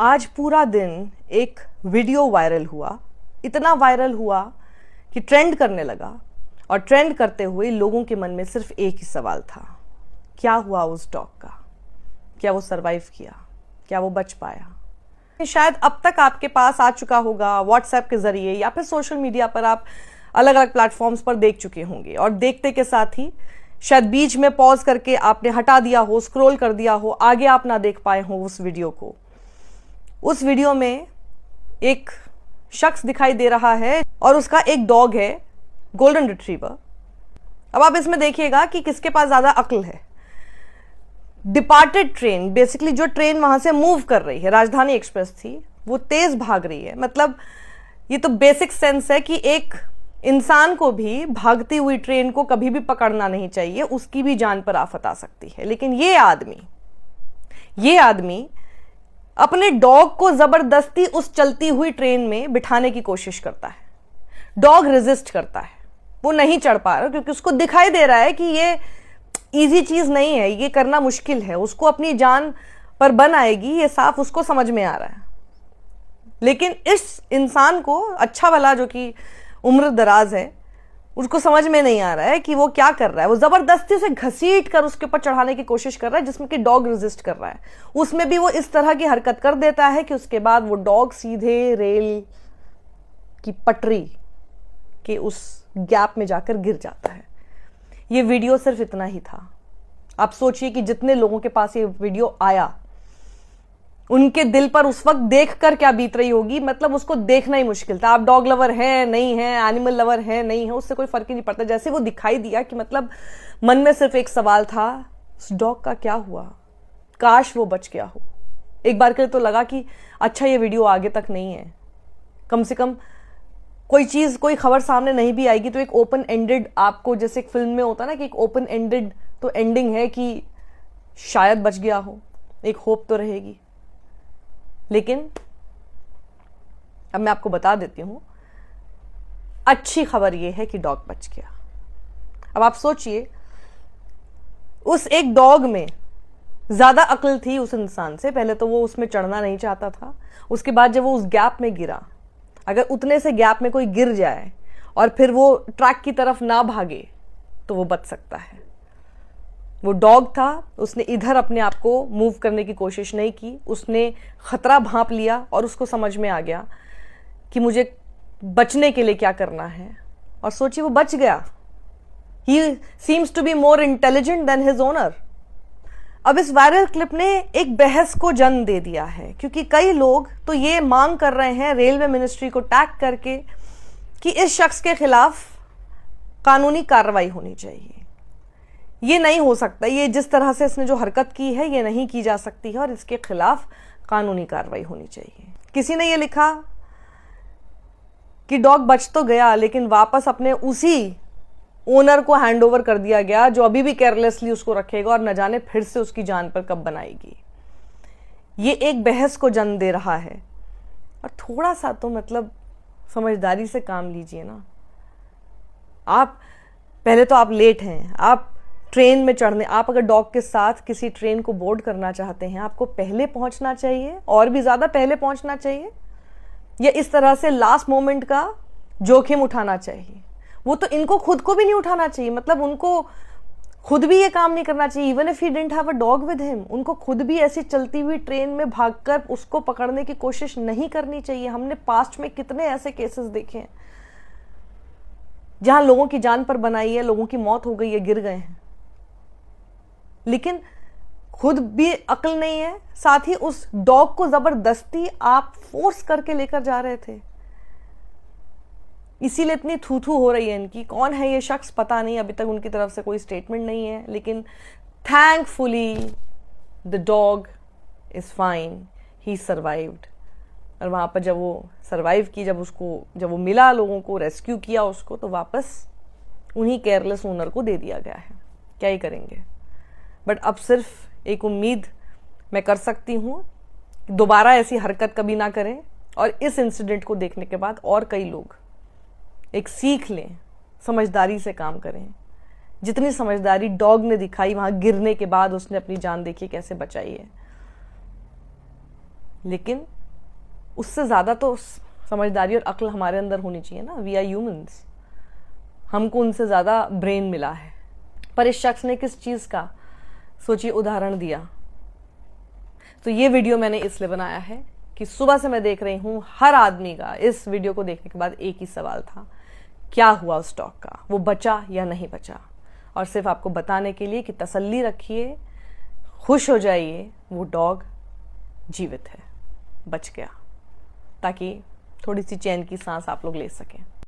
आज पूरा दिन एक वीडियो वायरल हुआ, इतना वायरल हुआ कि ट्रेंड करने लगा। और ट्रेंड करते हुए लोगों के मन में सिर्फ एक ही सवाल था, क्या हुआ उस डॉग का? क्या वो सरवाइव किया? क्या वो बच पाया? शायद अब तक आपके पास आ चुका होगा व्हाट्सएप के जरिए या फिर सोशल मीडिया पर, आप अलग अलग प्लेटफॉर्म्स पर देख चुके होंगे। और देखते के साथ ही शायद बीच में पॉज करके आपने हटा दिया हो, स्क्रॉल कर दिया हो, आगे आप ना देख पाए हो उस वीडियो को। उस वीडियो में एक शख्स दिखाई दे रहा है और उसका एक डॉग है, गोल्डन रिट्रीवर। अब आप इसमें देखिएगा कि किसके पास ज्यादा अक्ल है। डिपार्टेड ट्रेन, बेसिकली जो ट्रेन वहां से मूव कर रही है, राजधानी एक्सप्रेस थी, वो तेज भाग रही है। मतलब ये तो बेसिक सेंस है कि एक इंसान को भी भागती हुई ट्रेन को कभी भी पकड़ना नहीं चाहिए, उसकी भी जान पर आफत आ सकती है। लेकिन ये आदमी अपने डॉग को जबरदस्ती उस चलती हुई ट्रेन में बिठाने की कोशिश करता है। डॉग रेजिस्ट करता है, वो नहीं चढ़ पा रहा क्योंकि उसको दिखाई दे रहा है कि ये इजी चीज नहीं है, ये करना मुश्किल है, उसको अपनी जान पर बन आएगी, ये साफ उसको समझ में आ रहा है। लेकिन इस इंसान को अच्छा भला, जो कि उम्र दराज है, उसको समझ में नहीं आ रहा है कि वो क्या कर रहा है। वो जबरदस्ती से घसीट कर उसके ऊपर चढ़ाने की कोशिश कर रहा है, जिसमें कि डॉग रेजिस्ट कर रहा है। उसमें भी वो इस तरह की हरकत कर देता है कि उसके बाद वो डॉग सीधे रेल की पटरी के उस गैप में जाकर गिर जाता है। ये वीडियो सिर्फ इतना ही था। आप सोचिए कि जितने लोगों के पास ये वीडियो आया, उनके दिल पर उस वक्त देखकर क्या बीत रही होगी। मतलब उसको देखना ही मुश्किल था। आप डॉग लवर हैं नहीं हैं, एनिमल लवर हैं नहीं है, उससे कोई फर्क ही नहीं पड़ता। जैसे वो दिखाई दिया कि मतलब मन में सिर्फ एक सवाल था, उस डॉग का क्या हुआ? काश वो बच गया हो। एक बार के लिए तो लगा कि अच्छा ये वीडियो आगे तक नहीं है, कम से कम कोई चीज, कोई खबर सामने नहीं भी आएगी तो एक ओपन एंडेड, आपको जैसे एक फिल्म में होता ना कि एक ओपन एंडेड तो एंडिंग है कि शायद बच गया हो, एक होप तो रहेगी। लेकिन अब मैं आपको बता देती हूं, अच्छी खबर यह है कि डॉग बच गया। अब आप सोचिए, उस एक डॉग में ज्यादा अक्ल थी उस इंसान से। पहले तो वो उसमें चढ़ना नहीं चाहता था, उसके बाद जब वो उस गैप में गिरा, अगर उतने से गैप में कोई गिर जाए और फिर वो ट्रैक की तरफ ना भागे तो वो बच सकता है। वो डॉग था, उसने इधर अपने आप को मूव करने की कोशिश नहीं की, उसने खतरा भांप लिया और उसको समझ में आ गया कि मुझे बचने के लिए क्या करना है। और सोचिए, वो बच गया। He seems to be more intelligent than his owner. अब इस वायरल क्लिप ने एक बहस को जन्म दे दिया है, क्योंकि कई लोग तो ये मांग कर रहे हैं रेलवे मिनिस्ट्री को टैग करके कि इस शख्स के खिलाफ कानूनी कार्रवाई होनी चाहिए। ये नहीं हो सकता, ये जिस तरह से इसने जो हरकत की है ये नहीं की जा सकती है और इसके खिलाफ कानूनी कार्रवाई होनी चाहिए। किसी ने ये लिखा कि डॉग बच तो गया लेकिन वापस अपने उसी ओनर को हैंडओवर कर दिया गया, जो अभी भी केयरलेसली उसको रखेगा और न जाने फिर से उसकी जान पर कब बनाएगी। ये एक बहस को जन्म दे रहा है। और थोड़ा सा तो मतलब समझदारी से काम लीजिए ना। आप पहले तो आप लेट हैं, आप ट्रेन में चढ़ने, आप अगर डॉग के साथ किसी ट्रेन को बोर्ड करना चाहते हैं, आपको पहले पहुंचना चाहिए और भी ज्यादा पहले पहुंचना चाहिए, या इस तरह से लास्ट मोमेंट का जोखिम उठाना चाहिए? वो तो इनको खुद को भी नहीं उठाना चाहिए। मतलब उनको खुद भी ये काम नहीं करना चाहिए। Even if he didn't have a dog with him, उनको खुद भी ऐसी चलती हुई ट्रेन में भागकर उसको पकड़ने की कोशिश नहीं करनी चाहिए। हमने पास्ट में कितने ऐसे केसेस देखे हैं जहां लोगों की जान पर बनाई है, लोगों की मौत हो गई है, गिर गए हैं, लेकिन खुद भी अक्ल नहीं है। साथ ही उस डॉग को जबरदस्ती आप फोर्स करके लेकर जा रहे थे। इसीलिए इतनी थू-थू हो रही है इनकी। कौन है ये शख्स पता नहीं, अभी तक उनकी तरफ से कोई स्टेटमेंट नहीं है। लेकिन thankfully the dog is fine, he survived. और वहां पर जब वो सर्वाइव की, जब वो मिला, लोगों को रेस्क्यू किया उसको, तो वापस उन्हीं केयरलेस ओनर को दे दिया गया है। क्या ही करेंगे। बट अब सिर्फ एक उम्मीद मैं कर सकती हूँ, दोबारा ऐसी हरकत कभी ना करें और इस इंसिडेंट को देखने के बाद और कई लोग एक सीख लें, समझदारी से काम करें। जितनी समझदारी डॉग ने दिखाई वहां गिरने के बाद, उसने अपनी जान देखी कैसे बचाई है। लेकिन उससे ज़्यादा तो समझदारी और अक्ल हमारे अंदर होनी चाहिए ना। वी आर ह्यूमंस, हमको उनसे ज़्यादा ब्रेन मिला है। पर इस शख्स ने किस चीज़ का सोचिए उदाहरण दिया। तो ये वीडियो मैंने इसलिए बनाया है कि सुबह से मैं देख रही हूँ हर आदमी का इस वीडियो को देखने के बाद एक ही सवाल था, क्या हुआ उस डॉग का, वो बचा या नहीं बचा। और सिर्फ आपको बताने के लिए कि तसल्ली रखिए, खुश हो जाइए, वो डॉग जीवित है, बच गया, ताकि थोड़ी सी चैन की सांस आप लोग ले सकें।